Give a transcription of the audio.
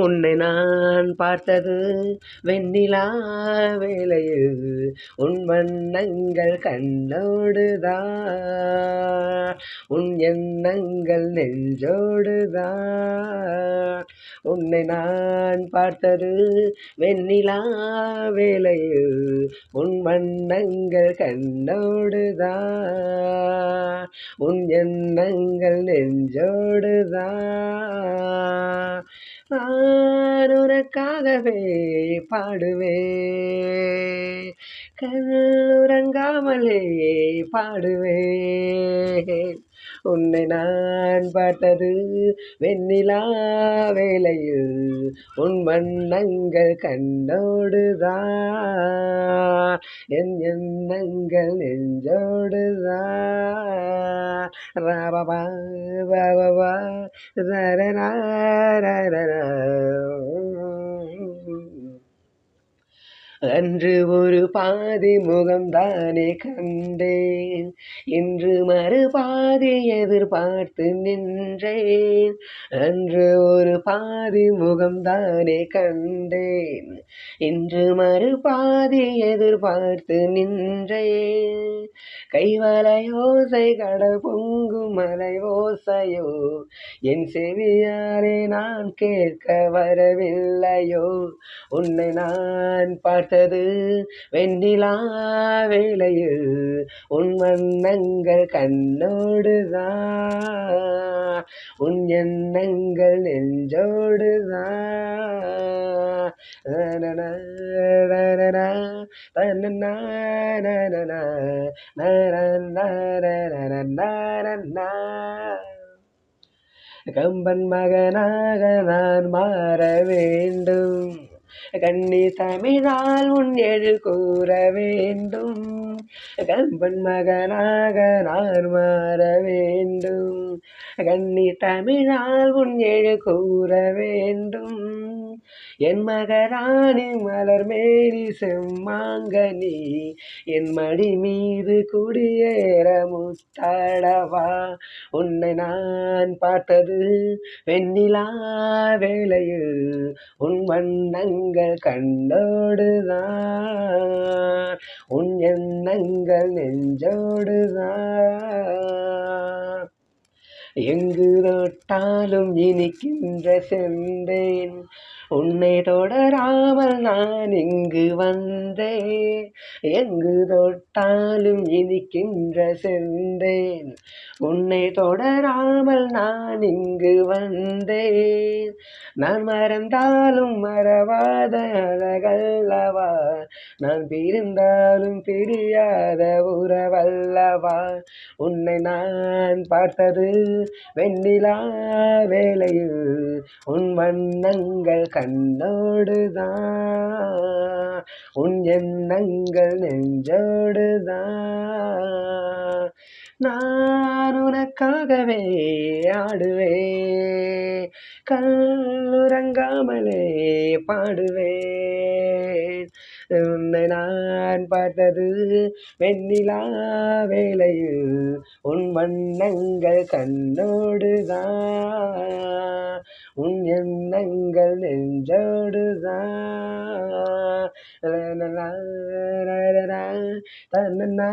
உன்னை நான் பார்த்தது வெண்ணிலா வேளையில் உன் வண்ணங்கள் கண்ணோடுதான், உன் எண்ணங்கள் நெஞ்சோடுதான். உன்னை நான் பார்த்தது வெண்ணிலா வேளையில் உன் வண்ணங்கள் கண்ணோடுதான், உன் எண்ணங்கள் நெஞ்சோடுதான். நான் உனக்காகவே பாடுவேன், கண்ணுறங்காமலே பாடுவேன். உன்னை நான் பார்த்தது வெண்ணிலா வேளையில் உன் வண்ணங்கள் கண்ணோடுதான், என் எண்ணங்கள் நெஞ்சோடுதான். ராபபா பாபா ரரரா. அன்று ஒரு பாதி முகம்தானே கண்டேன், இன்று மறுபாதி எதிர்பார்த்து நின்றேன். அன்று ஒரு பாதி முகம்தானே கண்டேன், இன்று மறுபாதி எதிர்பார்த்து நின்றேன். கைவலையோசை கடல் பொங்கும் மலை ஓசையோ, என் செவியாலே நான் கேட்க வரவில்லையோ. உன்னை நான் பார்த்தது வெண்ணிலா வேளையில் உன் வண்ணங்கள் கண்ணோடுதான், உன் எண்ணங்கள் நெஞ்சோடுதான். கம்பன் மகனாக நான் மாற வேண்டும், கண்ணி தமிழால் உன் எழில் கூற வேண்டும். கம்பன் மகனாக நான் மாற வேண்டும், கண்ணி தமிழால் உன் எழில் கூற வேண்டும். என் மகராணி மலர் மேனி செம்மாங்கனி, என் மடி மீது குடியேற முத்தாடவா. உன்னை நான் பார்த்தது வெண்ணிலா வேளையில் உன் வண்ணங்கள் கண்ணோடுதான், உன் எண்ணங்கள் நெஞ்சோடுதான். எங்கு தொட்டாலும் இனிக்கின்ற செந்தேன், உன்னை தொடராமல் நான் இங்கு வந்தேன். எங்கு தொட்டாலும் இனிக்கின்ற செந்தேன், உன்னை தொடராமல் நான் இங்கு வந்தேன். நான் மறந்தாலும் மறவாத அழகல்லவா, நான் பிரிந்தாலும் பிரியாத உறவல்லவா. உன்னை நான் பார்த்தது வெண்ணிலா வேளையில் உன் வண்ணங்கள் கண்ணோடுதான், உன் எண்ணங்கள் நெஞ்சோடுதான். நான் உனக்காகவே ஆடுவேன், கண்ணுறங்காமலே பாடுவேன். உன்னை நான் பார்த்தது வெண்ணிலா வேளையில் உன் வண்ணங்கள் கண்ணோடுதான், உன் எண்ணங்கள் நெஞ்சோடுதான். தன்னன்னா